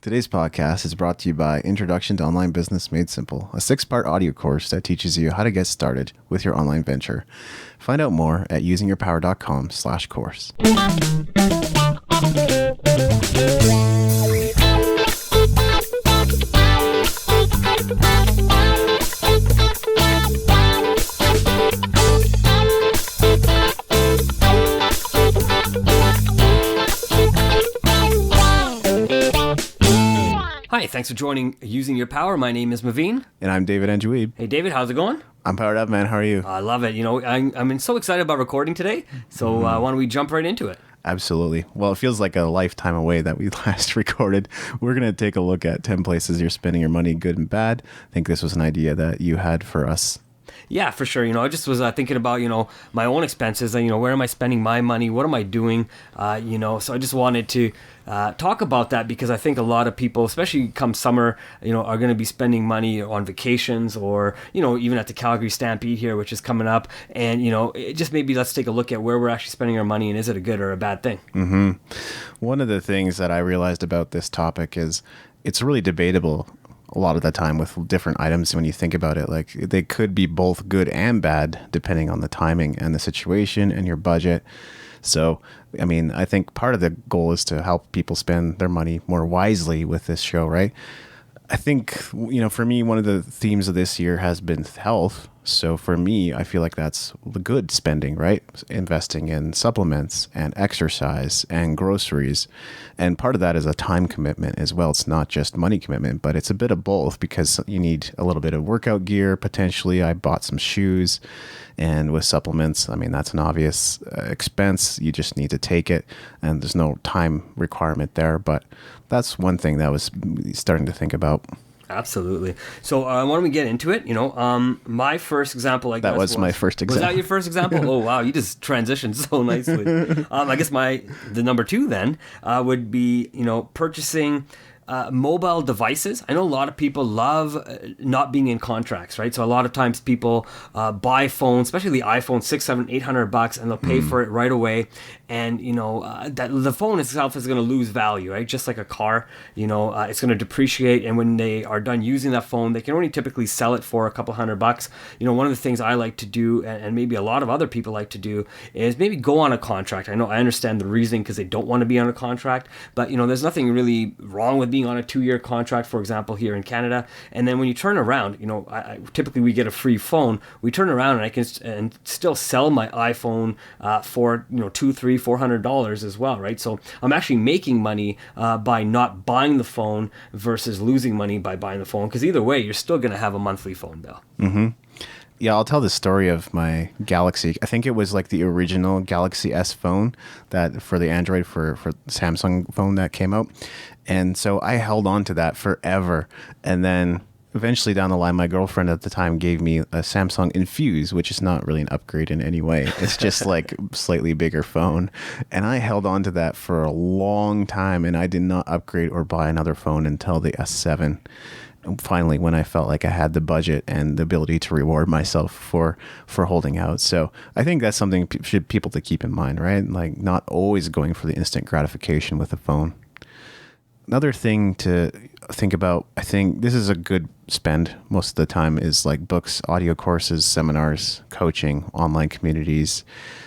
Today's podcast is brought to you by Introduction to Online Business Made Simple, a 6-part audio course that teaches you how to get started with your online venture. Find out more at usingyourpower.com/course. Hi, thanks for joining Using Your Power. My name is Maveen. And I'm David and Wiebe. Hey, David, how's it going? I'm powered up, man. How are you? I love it. You know, I'm so excited about recording today, so why don't we jump right into it? Absolutely. Well, it feels like a lifetime away that we last recorded. We're going to take a look at 10 places you're spending your money, good and bad. I think this was an idea that you had for us. Yeah, for sure. You know, I just was thinking about, my own expenses and, where am I spending my money? What am I doing? So I just wanted to talk about that because I think a lot of people, especially come summer, are going to be spending money on vacations or, even at the Calgary Stampede here, which is coming up. And, it just maybe let's take a look at where we're actually spending our money and is it a good or a bad thing? Mm-hmm. One of the things that I realized about this topic is it's really debatable a lot of the time with different items when you think about it. Like they could be both good and bad depending on the timing and the situation and your budget. So, I mean, I think part of the goal is to help people spend their money more wisely with this show, right? I think, for me, one of the themes of this year has been health. So for me, I feel like that's the good spending, right? Investing in supplements and exercise and groceries. And part of that is a time commitment as well. It's not just money commitment, but it's a bit of both because you need a little bit of workout gear. Potentially, I bought some shoes. And with supplements, I mean, that's an obvious expense. You just need to take it. And there's no time requirement there. But that's one thing that I was starting to think about. Absolutely. So why don't we get into it? My first example, I guess, that was my first example. Was that your first example? Oh, wow. You just transitioned so nicely. I guess the number two then would be, purchasing mobile devices. I know a lot of people love not being in contracts, right? So a lot of times people buy phones, especially the iPhone, $600, $700, $800, and they'll pay for it right away. And that the phone itself is going to lose value, right? Just like a car, it's going to depreciate. And when they are done using that phone, they can only typically sell it for a couple $100. One of the things I like to do, and maybe a lot of other people like to do, is maybe go on a contract. I know I understand the reasoning because they don't want to be on a contract, but there's nothing really wrong with being on a 2-year contract, for example, here in Canada. And then when you turn around, typically we get a free phone. We turn around and I can still sell my iPhone for $200, $300, $400 as well, right? So I'm actually making money by not buying the phone versus losing money by buying the phone, because either way, you're still going to have a monthly phone bill. Mm-hmm. Yeah, I'll tell the story of my Galaxy. I think it was like the original Galaxy S phone that for the Android for Samsung phone that came out. And so I held on to that forever. And then eventually down the line, my girlfriend at the time gave me a Samsung Infuse, which is not really an upgrade in any way. It's just like slightly bigger phone. And I held on to that for a long time and I did not upgrade or buy another phone until the S7. Finally, when I felt like I had the budget and the ability to reward myself for holding out. So I think that's something people to keep in mind, right? Like not always going for the instant gratification with a phone. Another thing to think about, I think this is a good spend most of the time, is like books, audio courses, seminars, coaching, online communities,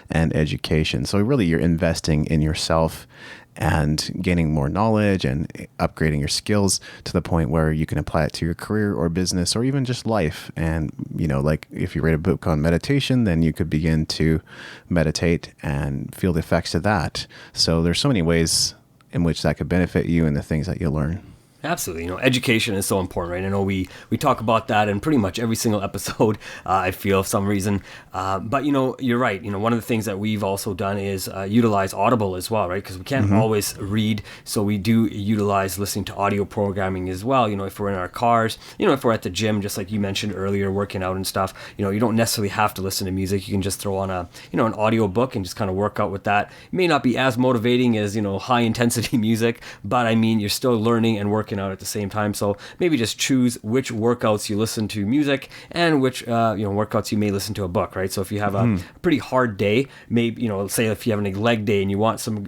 and education. So really you're investing in yourself and gaining more knowledge and upgrading your skills to the point where you can apply it to your career or business or even just life. And, like if you read a book on meditation, then you could begin to meditate and feel the effects of that. So there's so many ways in which that could benefit you and the things that you learn. Absolutely. Education is so important, right? I know we talk about that in pretty much every single episode, I feel, for some reason. But, you're right. One of the things that we've also done is utilize Audible as well, right? Because we can't always read. So we do utilize listening to audio programming as well. If we're in our cars, if we're at the gym, just like you mentioned earlier, working out and stuff, you don't necessarily have to listen to music. You can just throw on an audio book and just kind of work out with that. It may not be as motivating as, high intensity music, but I mean, you're still learning and working working out at the same time. So maybe just choose which workouts you listen to music and which workouts you may listen to a book, right? So if you have a pretty hard day, maybe, say if you have a leg day and you want some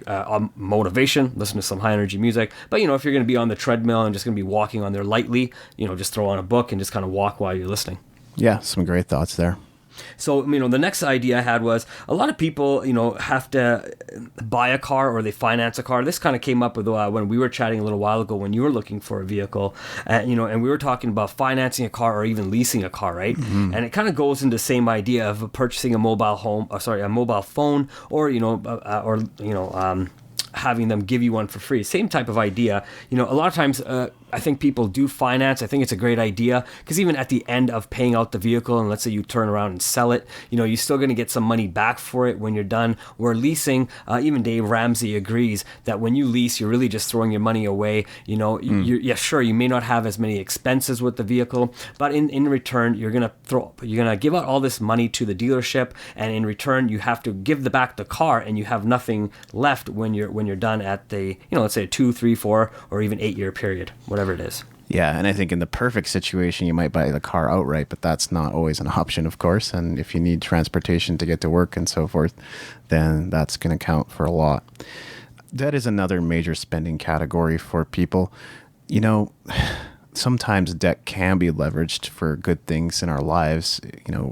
motivation, listen to some high energy music. But if you're going to be on the treadmill and just going to be walking on there lightly, just throw on a book and just kind of walk while you're listening. Yeah, some great thoughts there. So, the next idea I had was a lot of people, have to buy a car or they finance a car. This kind of came up with when we were chatting a little while ago when you were looking for a vehicle, and we were talking about financing a car or even leasing a car, right? Mm-hmm. And it kind of goes into the same idea of purchasing a mobile phone, or having them give you one for free. Same type of idea. A lot of times, I think people do finance. I think it's a great idea because even at the end of paying out the vehicle, and let's say you turn around and sell it, you're still going to get some money back for it when you're done. Where leasing, even Dave Ramsey agrees that when you lease, you're really just throwing your money away. Sure, you may not have as many expenses with the vehicle, but in return, you're going to give out all this money to the dealership, and in return, you have to give back the car, and you have nothing left when you're done at the, let's say a 2, 3, 4, or even 8-year period, whatever it is. Yeah, and I think in the perfect situation, you might buy the car outright, but that's not always an option, of course. And if you need transportation to get to work and so forth, then that's going to count for a lot. That is another major spending category for people. Sometimes debt can be leveraged for good things in our lives,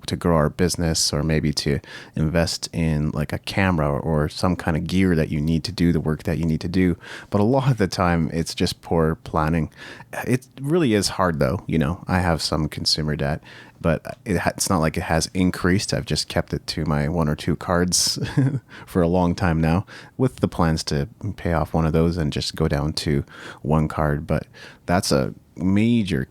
to grow our business or maybe to invest in like a camera or some kind of gear that you need to do the work that you need to do. But a lot of the time, it's just poor planning. It really is hard, though. I have some consumer debt, but it's not like it has increased. I've just kept it to my 1 or 2 cards for a long time now, with the plans to pay off one of those and just go down to 1 card. But that's a major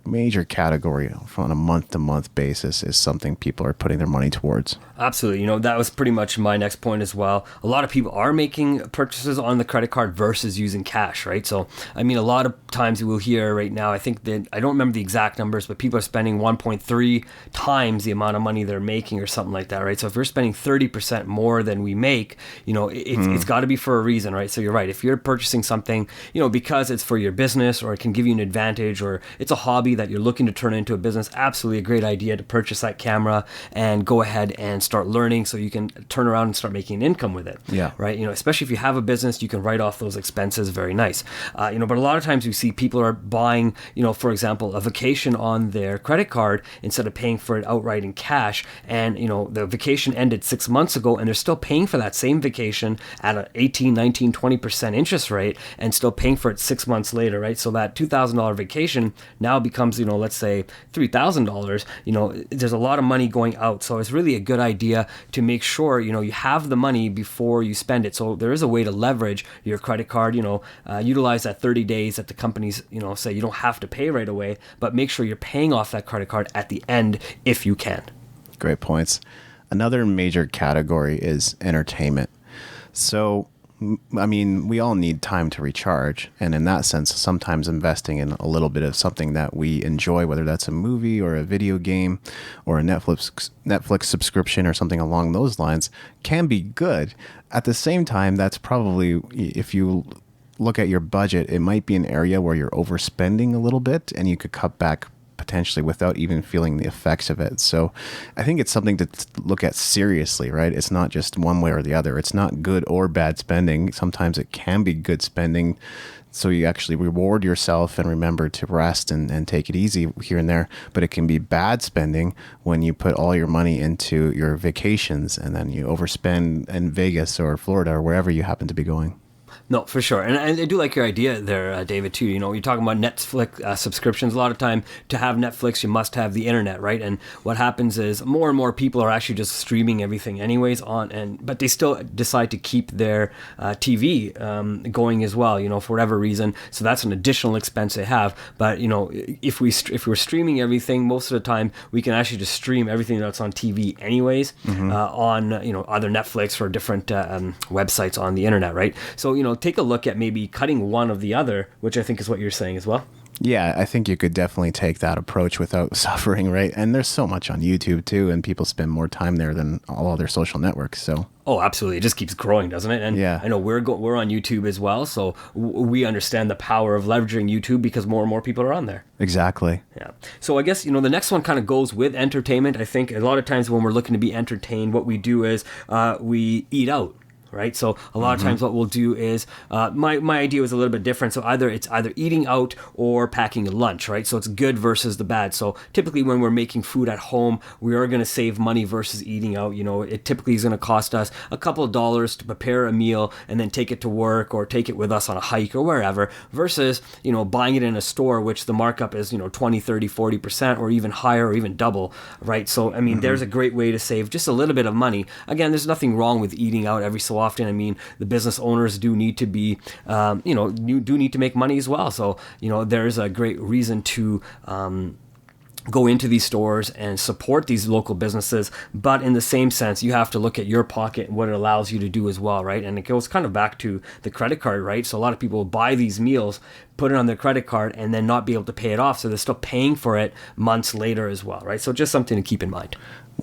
category on a month-to-month basis, is something people are putting their money towards. Absolutely. That was pretty much my next point as well. A lot of people are making purchases on the credit card versus using cash, right? So, a lot of times we'll hear right now, I think that, I don't remember the exact numbers, but people are spending 1.3 times the amount of money they're making or something like that, right? So if we're spending 30% more than we make, it's got to be for a reason, right? So you're right. If you're purchasing something, because it's for your business or it can give you an advantage, or it's a hobby that you're looking to turn into a business, absolutely a great idea to purchase that camera and go ahead and start learning so you can turn around and start making an income with it. Yeah. Right. Especially if you have a business, you can write off those expenses. Very nice. But a lot of times we see people are buying, for example, a vacation on their credit card instead of paying for it outright in cash. And, the vacation ended 6 months ago and they're still paying for that same vacation at an 18, 19, 20% interest rate and still paying for it 6 months later. Right. So that $2,000 vacation now becomes, let's say $3,000, there's a lot of money going out. So it's really a good idea to make sure, you have the money before you spend it. So there is a way to leverage your credit card, utilize that 30 days that the companies, say you don't have to pay right away, but make sure you're paying off that credit card at the end if you can. Great points. Another major category is entertainment. So we all need time to recharge. And in that sense, sometimes investing in a little bit of something that we enjoy, whether that's a movie or a video game or a Netflix subscription or something along those lines, can be good. At the same time, that's probably, if you look at your budget, it might be an area where you're overspending a little bit and you could cut back potentially without even feeling the effects of it. So I think it's something to look at seriously, right? It's not just one way or the other. It's not good or bad spending. Sometimes it can be good spending, so you actually reward yourself and remember to rest and take it easy here and there. But it can be bad spending when you put all your money into your vacations and then you overspend in Vegas or Florida or wherever you happen to be going. No, for sure. And I do like your idea there, David, too. You're talking about Netflix subscriptions. A lot of time to have Netflix, you must have the internet, right? And what happens is more and more people are actually just streaming everything anyways but they still decide to keep their TV going as well, for whatever reason. So that's an additional expense they have. But, if we're streaming everything, most of the time we can actually just stream everything that's on TV anyways, on, either Netflix or different websites on the internet, right? So, take a look at maybe cutting one of the other, which I think is what you're saying as well. Yeah, I think you could definitely take that approach without suffering, right? And there's so much on YouTube too, and people spend more time there than all other social networks. So Oh, absolutely. It just keeps growing, doesn't it? And yeah, I know we're on YouTube as well, so we understand the power of leveraging YouTube because more and more people are on there. exactly. Yeah. So I guess, the next one kind of goes with entertainment. I think a lot of times when we're looking to be entertained, what we do is we eat out. Right, so a lot of times what we'll do is my idea was a little bit different. So it's either eating out or packing a lunch, right? So it's good versus the bad. So typically when we're making food at home, we are going to save money versus eating out. It typically is going to cost us a couple of dollars to prepare a meal and then take it to work or take it with us on a hike or wherever, versus buying it in a store, which the markup is 20, 30, 40% or even higher or even double, right? So I mean, there's a great way to save just a little bit of money. Again, there's nothing wrong with eating out every so often. I mean, the business owners do need to be, do need to make money as well. So, there's a great reason to go into these stores and support these local businesses. But in the same sense, you have to look at your pocket and what it allows you to do as well, right? And it goes kind of back to the credit card, right? So a lot of people buy these meals, put it on their credit card, and then not be able to pay it off. So they're still paying for it months later as well, right? So just something to keep in mind.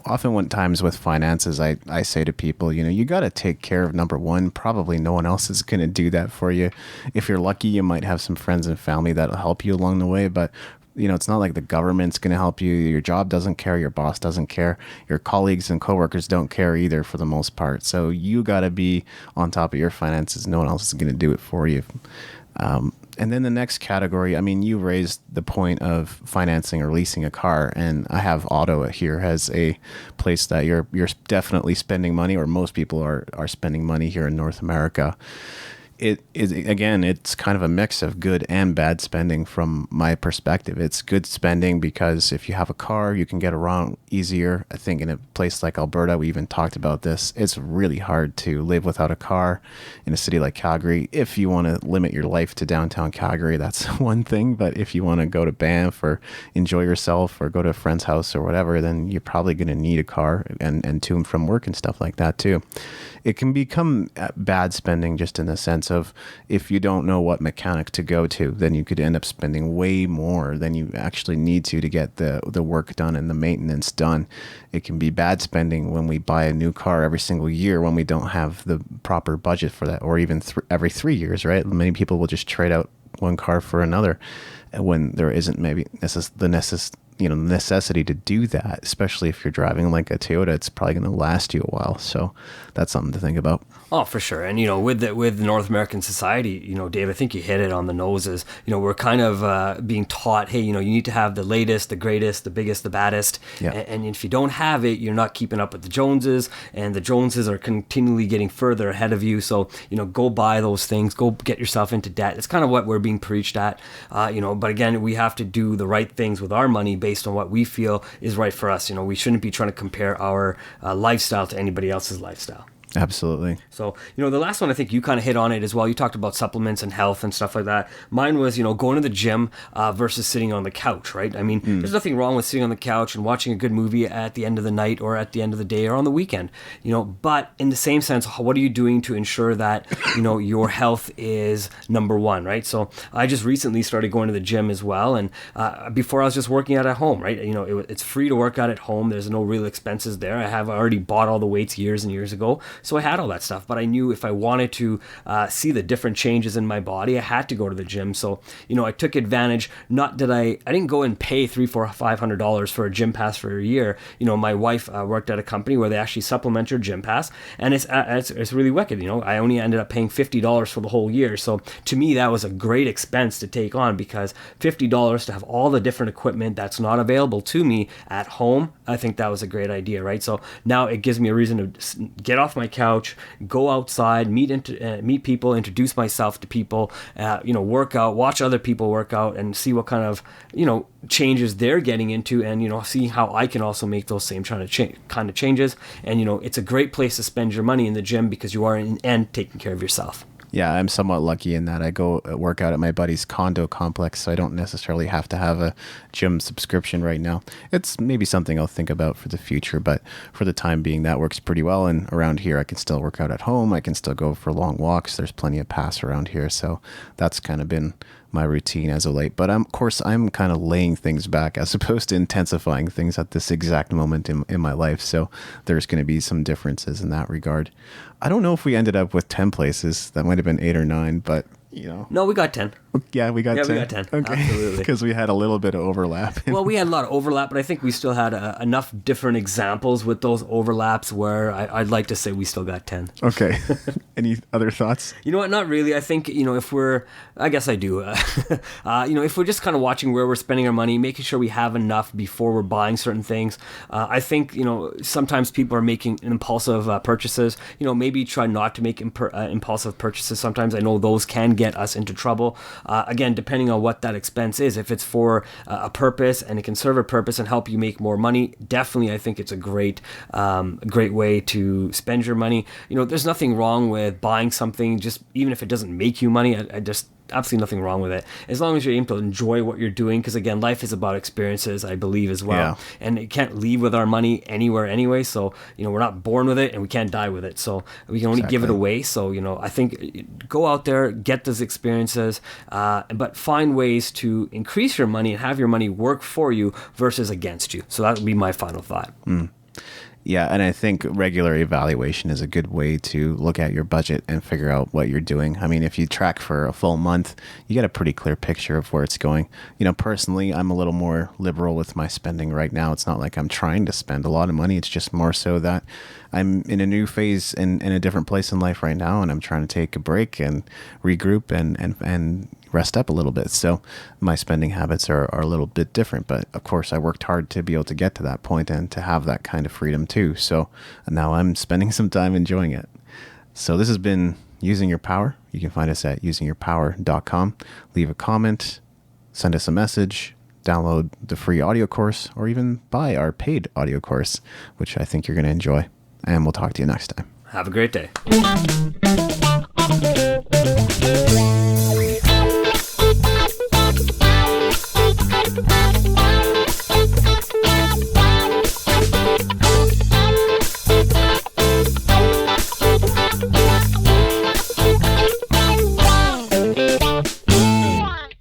Often when times with finances, I say to people, you got to take care of number one. Probably no one else is going to do that for you. If you're lucky, you might have some friends and family that'll help you along the way. But, it's not like the government's going to help you. Your job doesn't care. Your boss doesn't care. Your colleagues and coworkers don't care either for the most part. So you got to be on top of your finances. No one else is going to do it for you. And then the next category, I mean, you raised the point of financing or leasing a car, and I have Ottawa here as a place that you're definitely spending money, or most people are spending money here in North America. It is, again, it's kind of a mix of good and bad spending from my perspective. It's good spending because if you have a car, you can get around easier. I think in a place like Alberta, we even talked about this, it's really hard to live without a car in a city like Calgary. If you want to limit your life to downtown Calgary, that's one thing. But if you want to go to Banff or enjoy yourself or go to a friend's house or whatever, then you're probably going to need a car and to and from work and stuff like that too. It can become bad spending just in the sense of if you don't know what mechanic to go to, then you could end up spending way more than you actually need to get the work done and the maintenance done. It can be bad spending when we buy a new car every single year when we don't have the proper budget for that, or even every 3 years, right? Many people will just trade out one car for another when there isn't maybe the necessity to do that, especially if you're driving like a Toyota. It's probably going to last you a while. So that's something to think about. Oh, for sure. And, with North American society, Dave, I think you hit it on the nose is, we're kind of being taught, hey, you need to have the latest, the greatest, the biggest, the baddest. Yeah. And if you don't have it, you're not keeping up with the Joneses, and the Joneses are continually getting further ahead of you. So, go buy those things, go get yourself into debt. It's kind of what we're being preached at, but again, we have to do the right things with our money based on what we feel is right for us. We shouldn't be trying to compare our lifestyle to anybody else's lifestyle. Absolutely. So, the last one, I think you kind of hit on it as well. You talked about supplements and health and stuff like that. Mine was, going to the gym versus sitting on the couch, right? I mean, there's nothing wrong with sitting on the couch and watching a good movie at the end of the night or at the end of the day or on the weekend, but in the same sense, what are you doing to ensure that, your health is number one, right? So I just recently started going to the gym as well. And before I was just working out at home, right? It's free to work out at home. There's no real expenses there. I have already bought all the weights years and years ago. So I had all that stuff, but I knew if I wanted to see the different changes in my body, I had to go to the gym. So, I took advantage, not that I didn't go and pay $300-$500 for a gym pass for a year. My wife worked at a company where they actually supplement your gym pass, and it's really wicked. I only ended up paying $50 for the whole year. So to me, that was a great expense to take on, because $50 to have all the different equipment that's not available to me at home, I think that was a great idea, right? So now it gives me a reason to get off my couch, go outside, meet people, introduce myself to people, work out, watch other people work out, and see what kind of changes they're getting into, and see how I can also make those same kind of changes. And it's a great place to spend your money in the gym, because you are in the end taking care of yourself. Yeah, I'm somewhat lucky in that I go work out at my buddy's condo complex, so I don't necessarily have to have a gym subscription right now. It's maybe something I'll think about for the future, but for the time being, that works pretty well. And around here, I can still work out at home. I can still go for long walks. There's plenty of paths around here, so that's kind of been my routine as of late. But of course, I'm kind of laying things back as opposed to intensifying things at this exact moment in my life. So there's going to be some differences in that regard. I don't know if we ended up with 10 places. That might have been 8 or 9, but No, we got 10. Yeah, we got 10. We got 10. Okay. Absolutely. Because we had a little bit of overlap. Well, we had a lot of overlap, but I think we still had enough different examples with those overlaps where I'd like to say we still got 10. Okay. Any other thoughts? You know what? Not really. I think, if we're, I guess I do, if we're just kind of watching where we're spending our money, making sure we have enough before we're buying certain things. I think, sometimes people are making impulsive purchases. Maybe try not to make impulsive purchases. Sometimes I know those can get us into trouble. Again, depending on what that expense is. If it's for a purpose and it can serve a purpose and help you make more money, definitely I think it's a great way to spend your money. There's nothing wrong with buying something, just even if it doesn't make you money. I just absolutely nothing wrong with it, as long as you're able to enjoy what you're doing, because again, life is about experiences, I believe, as well. Yeah. And it can't leave with our money anywhere anyway, so we're not born with it and we can't die with it, so we can only give it away. So I think go out there, get those experiences, but find ways to increase your money and have your money work for you versus against you. So that would be my final thought. Yeah, and I think regular evaluation is a good way to look at your budget and figure out what you're doing. I mean, if you track for a full month, you get a pretty clear picture of where it's going. Personally, I'm a little more liberal with my spending right now. It's not like I'm trying to spend a lot of money. It's just more so that I'm in a new phase and in a different place in life right now, and I'm trying to take a break and regroup and rest up a little bit. So my spending habits are a little bit different, but of course I worked hard to be able to get to that point and to have that kind of freedom too. So now I'm spending some time enjoying it. So this has been Using Your Power. You can find us at usingyourpower.com. Leave a comment, send us a message, download the free audio course, or even buy our paid audio course, which I think you're going to enjoy. And we'll talk to you next time. Have a great day.